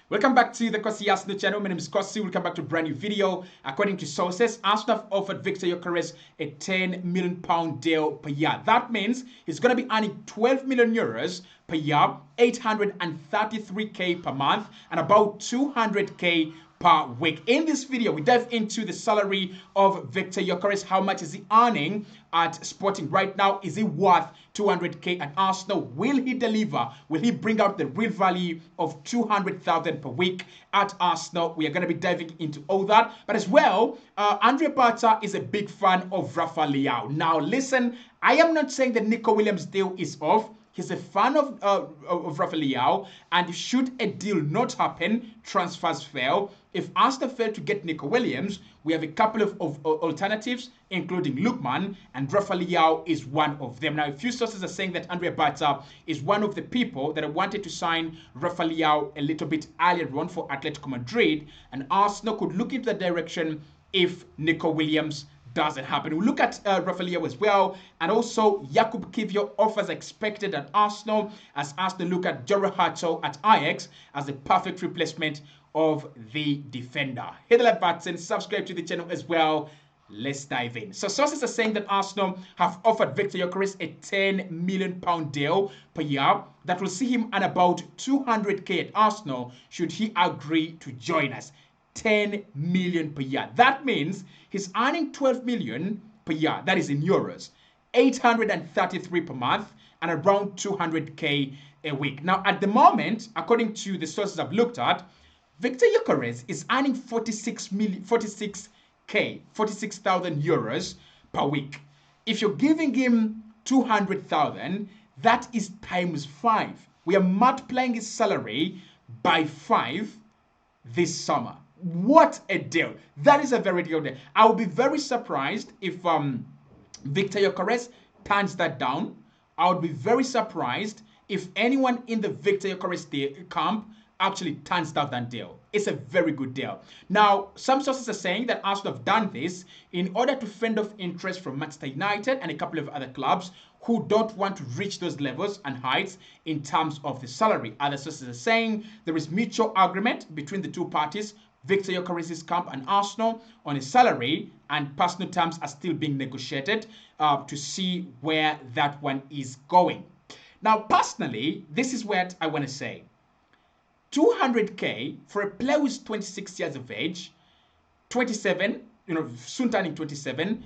Welcome back to the Kosi Arsenal channel. My name is Kosi. Welcome back to a brand new video. According to sources, Arsenal have offered Viktor Gyokerez a £10 million deal per year. That means he's going to be earning €12 million per year, 833k per month, and about 200k per week. In this video, we dive into the salary of Viktor Gyokerez. How much is he earning at Sporting right now? Is he worth 200k at Arsenal? Will he deliver? Will he bring out the real value of 200,000 per week at Arsenal? We are going to be diving into all that. But as well, Andre Barta is a big fan of Rafael Leão. Now listen, I am not saying that Nico Williams' deal is off. He's a fan of Rafael Leão, and should a deal not happen, transfers fail. If Arsenal fail to get Nico Williams, we have a couple of alternatives, including Lookman, and Rafael Leão is one of them. Now, a few sources are saying that Andre Barta is one of the people that wanted to sign Rafael Leão a little bit earlier on for Atletico Madrid, and Arsenal could look into that direction if Nico Williams doesn't happen. We'll look at Rafael as well, and also Jakub Kiwior offers expected at Arsenal, as Arsenal look at Joro Hato at Ajax as a perfect replacement of the defender. Hit the like button, subscribe to the channel as well. Let's dive in. So sources are saying that Arsenal have offered Viktor Gyokerez a £10 million deal per year that will see him earn about 200k at Arsenal should he agree to join us. 10 million per year. That means he's earning 12 million per year. That is in euros. 833 per month and around 200k a week. Now, at the moment, according to the sources I've looked at, Viktor Gyokerez is earning 46,000 euros per week. If you're giving him 200,000, that is times 5. We are multiplying his salary by 5 this summer. What a deal. That is a very good deal. I will be very surprised if Viktor Gyokerez turns that down. I would be very surprised if anyone in the Viktor Gyokerez camp actually turns down that deal. It's a very good deal. Now, some sources are saying that Arsenal have done this in order to fend off interest from Manchester United and a couple of other clubs who don't want to reach those levels and heights in terms of the salary. Other sources are saying there is mutual agreement between the two parties, Viktor Gyokerez's camp and Arsenal, on a salary, and personal terms are still being negotiated to see where that one is going. Now, personally, this is what I want to say. 200k for a player who is 26 years of age, 27, soon turning 27,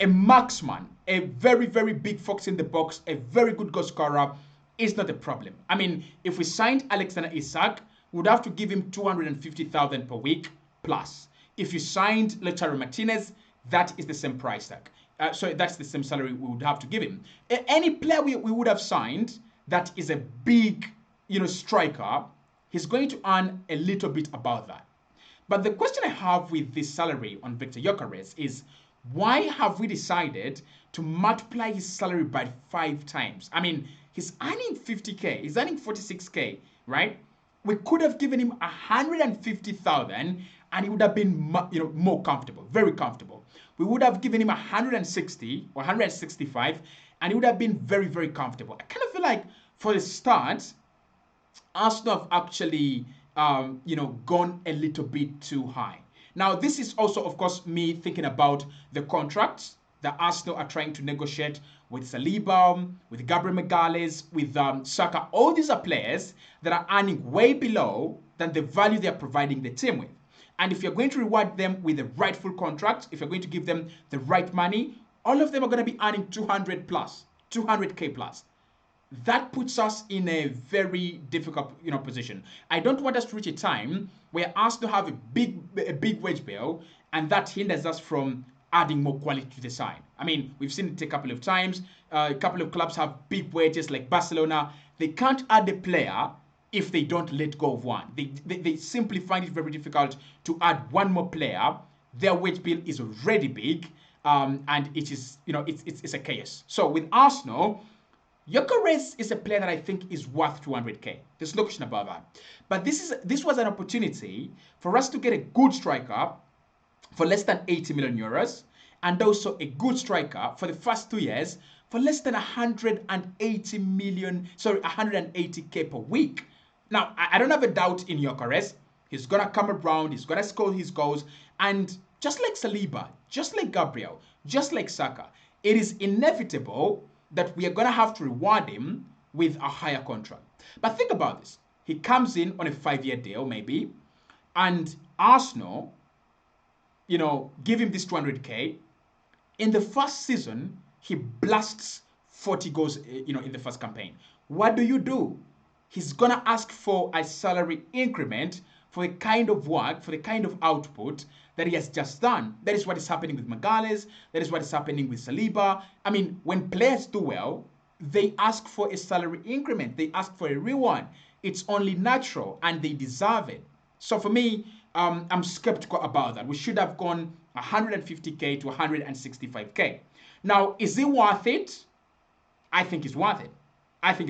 a marksman, a very, very big fox in the box, a very good goal scorer, is not a problem. I mean, if we signed Alexander Isak, we would have to give him 250,000 per week plus. If you signed Lautaro Martinez, that is the same price tag. So that's the same salary we would have to give him. Any player we would have signed that is a big, striker, he's going to earn a little bit about that. But the question I have with this salary on Viktor Gyokerez is, why have we decided to multiply his salary by 5 times? I mean, he's earning 50k, he's earning 46k, right? We could have given him 150,000 and he would have been more comfortable, very comfortable. We would have given him 160 or 165 and he would have been very, very comfortable. I kind of feel like for the start, Arsenal have actually gone a little bit too high. Now, this is also, of course, me thinking about the contracts that Arsenal are trying to negotiate with Saliba, with Gabriel Magalhaes, with Saka. All these are players that are earning way below than the value they are providing the team with. And if you're going to reward them with the rightful contract, if you're going to give them the right money, all of them are going to be earning 200 plus, 200k plus. That puts us in a very difficult position. I don't want us to reach a time where Arsenal have a big wage bill, and that hinders us from adding more quality to the side. I mean, we've seen it a couple of times. A couple of clubs have big wages like Barcelona. They can't add a player if they don't let go of one. They simply find it very difficult to add one more player. Their wage bill is already big, and it is it's a chaos. So with Arsenal, Gyökeres is a player that I think is worth 200k. There's no question about that. But this was an opportunity for us to get a good striker for less than 80 million euros, and also a good striker for the first 2 years for less than 180k per week. Now, I don't have a doubt in Gyökeres. He's going to come around, he's going to score his goals, and just like Saliba, just like Gabriel, just like Saka, it is inevitable that we are going to have to reward him with a higher contract. But think about this. He comes in on a 5-year deal, maybe, and Arsenal, give him this 200k. In the first season, he blasts 40 goals, in the first campaign. What do? He's going to ask for a salary increment for the kind of work, for the kind of output that he has just done. That is what is happening with Magalhaes. That is what is happening with Saliba. I mean, when players do well, they ask for a salary increment. They ask for a reward. It's only natural, and they deserve it. So for me, I'm skeptical about that. We should have gone 150k to 165k. Now, is it worth it? I think it's worth it. I think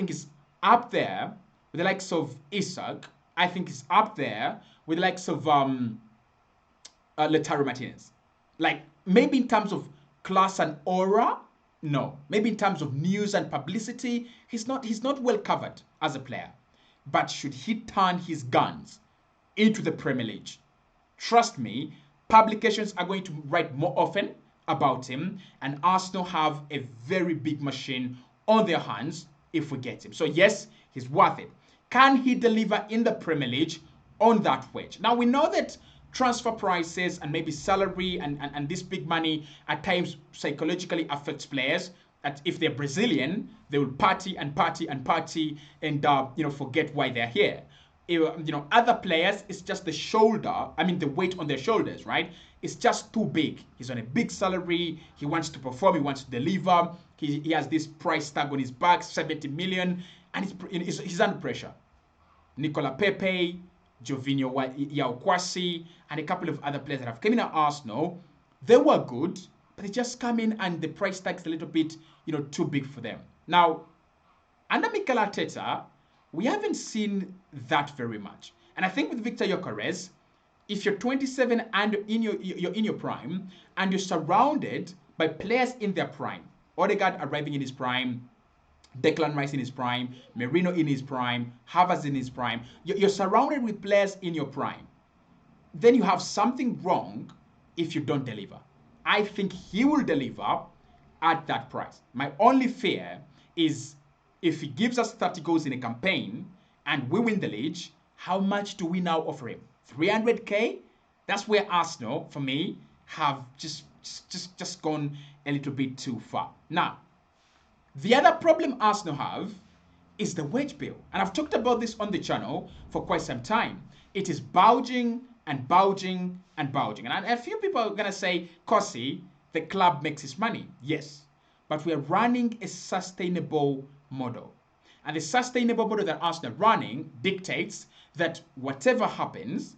it's up there with the likes of Isak. I think it's up there with the likes of Lautaro Martinez. Like, maybe in terms of class and aura, no. Maybe in terms of news and publicity, he's not well covered as a player. But should he turn his guns into the Premier League, trust me, publications are going to write more often about him, and Arsenal have a very big machine on their hands if we get him. So yes, he's worth it. Can he deliver in the Premier League on that wage? Now, we know that transfer prices and maybe salary and this big money at times psychologically affects players. That if they're Brazilian, they will party and forget why they're here. Other players, it's just the the weight on their shoulders, right? It's just too big. He's on a big salary. He wants to perform. He wants to deliver. He has this price tag on his back, 70 million, and he's under pressure. Nicola Pepe, Jovinho Yaukwasi, and a couple of other players that have come in at Arsenal, they were good, but they just come in and the price tag's a little bit, too big for them. Now, under Mikel Arteta, we haven't seen that very much. And I think with Viktor Gyokerez, if you're 27 and you're in your prime, and you're surrounded by players in their prime, Odegaard arriving in his prime, Declan Rice in his prime, Merino in his prime, Havertz in his prime, you're surrounded with players in your prime, then you have something wrong if you don't deliver. I think he will deliver at that price. My only fear is if he gives us 30 goals in a campaign and we win the league, how much do we now offer him? 300k? That's where Arsenal, for me, have just gone a little bit too far. Now, the other problem Arsenal have is the wage bill. And I've talked about this on the channel for quite some time. It is bulging and bulging and bulging. And a few people are going to say, Kosi, the club makes its money. Yes, but we are running a sustainable model. And the sustainable model that Arsenal are running dictates that whatever happens,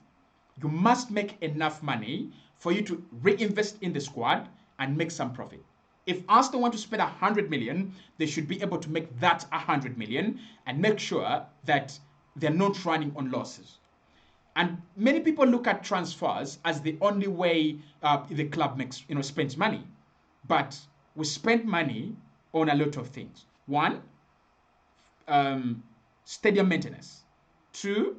you must make enough money for you to reinvest in the squad and make some profit. If Arsenal want to spend 100 million, they should be able to make that 100 million and make sure that they're not running on losses. And many people look at transfers as the only way the club spends money. But we spend money on a lot of things. One, stadium maintenance. Two,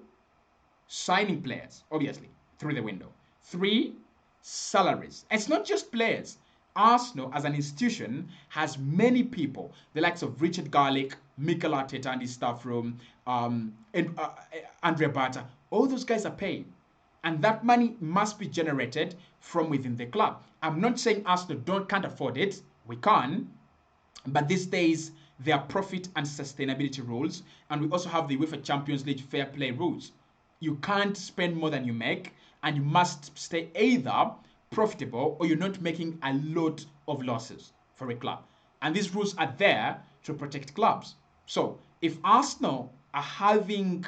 signing players, obviously, through the window. Three, salaries. And it's not just players. Arsenal, as an institution, has many people, the likes of Richard Garlick, Mikel Arteta and his staff room, and Andrea Barta. All those guys are paid. And that money must be generated from within the club. I'm not saying Arsenal can't afford it. We can. But these days, there are profit and sustainability rules. And we also have the UEFA Champions League fair play rules. You can't spend more than you make. And you must stay either profitable or you're not making a lot of losses for a club. And these rules are there to protect clubs. So if Arsenal are having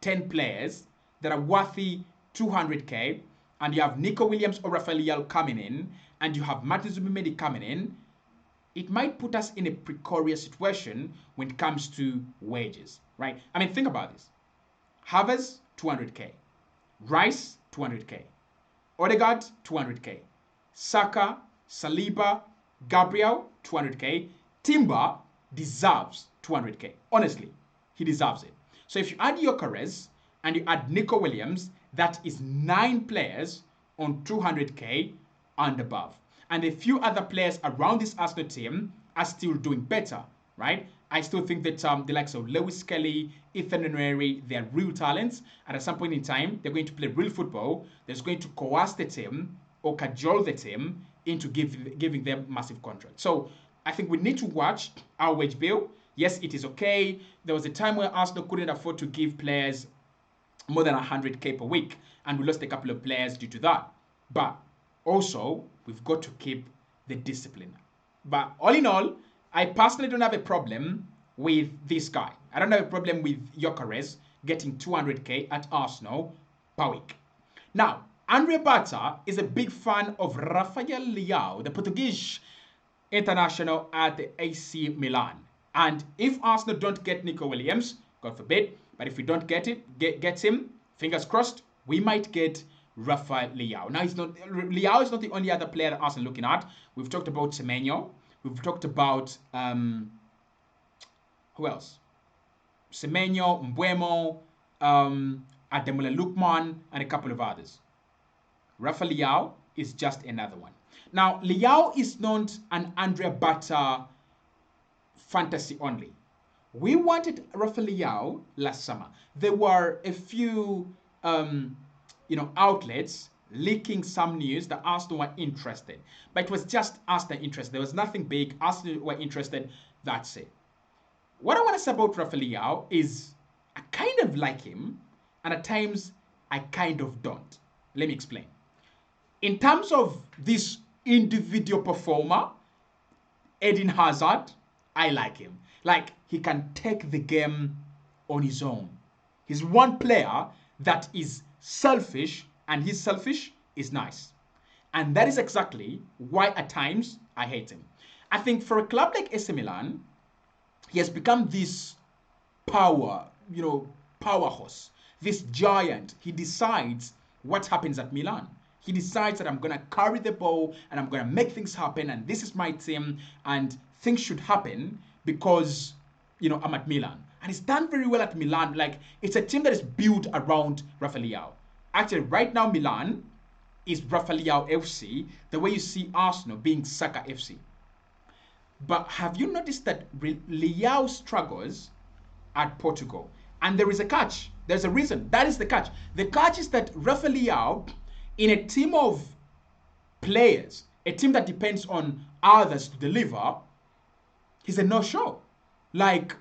10 players that are worthy 200k, and you have Nico Williams or Rafael coming in, and you have Martin Zubimendi coming in, it might put us in a precarious situation when it comes to wages, right? I mean, think about this. Havertz, 200k. Rice, 200k. Odegaard, 200k. Saka, Saliba, Gabriel, 200k. Timber deserves 200k. Honestly, he deserves it. So if you add Gyökeres and you add Nico Williams, that is 9 players on 200k and above. And a few other players around this Arsenal team are still doing better, right? I still think that the likes of Lewis Kelly, Ethan Nwaneri, they're real talents. And at some point in time, they're going to play real football. That's going to coerce the team or cajole the team into giving them massive contracts. So I think we need to watch our wage bill. Yes, it is okay. There was a time where Arsenal couldn't afford to give players more than 100k per week, and we lost a couple of players due to that. But also, we've got to keep the discipline. But all in all, I personally don't have a problem with this guy. I don't have a problem with Gyökeres getting 200k at Arsenal per week. Now, Andre Bata is a big fan of Rafael Leão, the Portuguese international at the AC Milan. And if Arsenal don't get Nico Williams, God forbid, but if we don't get him, fingers crossed, we might get Rafael Leão. Now, Leão is not the only other player that Arsenal looking at. We've talked about Semenyo. We've talked about who else? Semenyo, Mbeumo, Ademola Lookman, and a couple of others. Rafael Leão is just another one. Now, Leão is not an Andre Bata fantasy only. We wanted Rafael Leão last summer. There were a few, outlets leaking some news that Arsenal were interested. But it was just Arsenal interested. There was nothing big. Arsenal were interested. That's it. What I want to say about Rafael Leão is I kind of like him, and at times I kind of don't. Let me explain. In terms of this individual performer, Eden Hazard, I like him. Like, he can take the game on his own. He's one player that is selfish, and his selfish is nice. And that is exactly why at times I hate him. I think for a club like AC Milan, he has become this power horse, this giant. He decides what happens at Milan. He decides that I'm going to carry the ball and I'm going to make things happen, and this is my team, and things should happen because, I'm at Milan. And he's done very well at Milan. Like, it's a team that is built around Rafael Leão. Actually, right now, Milan is Rafael Leão FC, the way you see Arsenal being Saka FC. But have you noticed that Leão struggles at Portugal? And there is a catch. There's a reason. That is the catch. The catch is that Rafael Leão, in a team of players, a team that depends on others to deliver, he's a no-show. Like,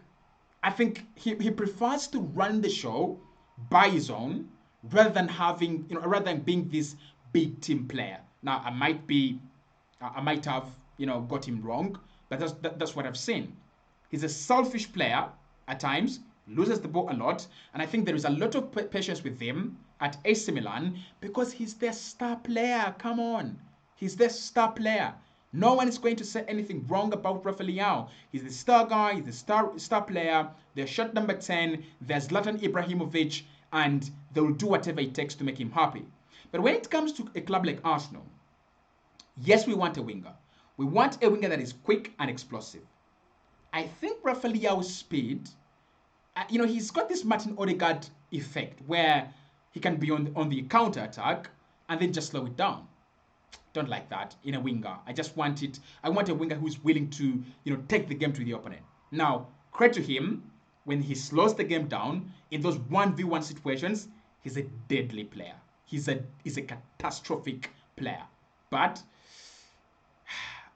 I think he prefers to run the show by his own rather than being this big team player. Now, I might have got him wrong, but that's what I've seen. He's a selfish player at times, loses the ball a lot, and I think there is a lot of patience with him at AC Milan because he's their star player. Come on, he's their star player. No one is going to say anything wrong about Rafael Leão. He's the star guy, he's the star player. They're shot number 10, there's Zlatan Ibrahimovic, and they'll do whatever it takes to make him happy. But when it comes to a club like Arsenal, yes, we want a winger. We want a winger that is quick and explosive. I think Rafael Leão's speed, he's got this Martin Odegaard effect where he can be on the counter attack and then just slow it down. Don't like that in a winger. I want a winger who's willing to, take the game to the opponent. Now, credit to him, when he slows the game down in those 1v1 situations, he's a deadly player. He's a catastrophic player. But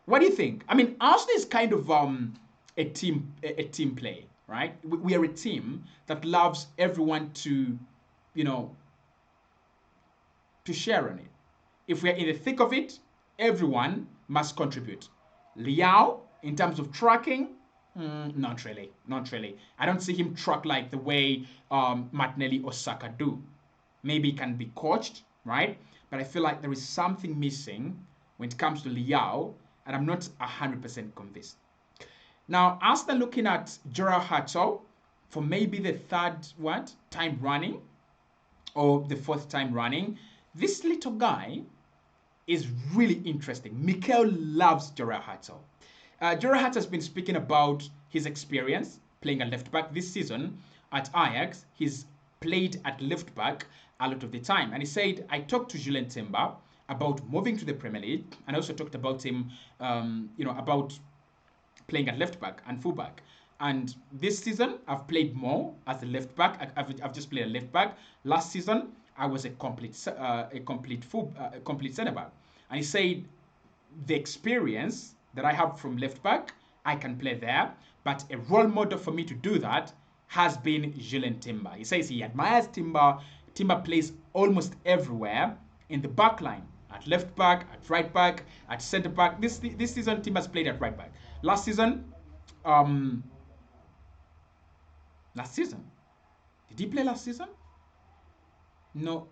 what do you think? I mean, Arsenal is kind of a team play, right? We are a team that loves everyone to, to share on it. If we're in the thick of it, everyone must contribute. Leão, in terms of tracking, not really. I don't see him track like the way Martinelli or Saka do. Maybe he can be coached, right? But I feel like there is something missing when it comes to Leão, and I'm not 100% convinced. Now, Arsenal looking at Gyökeres for maybe the third time running, or the fourth time running. This little guy is really interesting. Mikel loves Gyökeres. Gyökeres has been speaking about his experience playing at left back this season at Ajax, he's played at left back a lot of the time. And he said, I talked to Julen Timber about moving to the Premier League, and I also talked about him, about playing at left back and full back. And this season, I've played more as a left back. I've just played a left back. Last season, I was a complete centre back. And he said the experience that I have from left back, I can play there. But a role model for me to do that has been Julen Timber. He says he admires Timber. Timber plays almost everywhere in the back line. At left back, at right back, at centre back. This season, Timber's played at right back. Last season, did he play last season? No,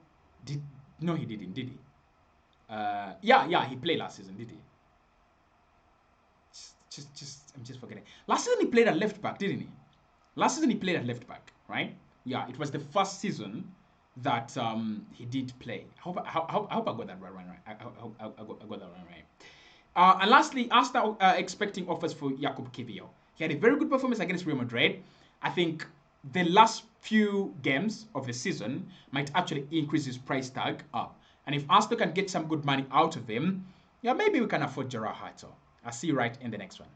he didn't, did he? He played last season, did he? I'm just forgetting. Last season he played at left back, didn't he? Last season he played at left back, right? Yeah, it was the first season that he did play. I hope I got that right. I got that right. And lastly, Arsenal expecting offers for Jakub Kiwior. He had a very good performance against Real Madrid. I think the last few games of the season might actually increase his price tag up. And if Arsenal can get some good money out of him, yeah, maybe we can afford Gerard Hartel. I'll see you right in the next one.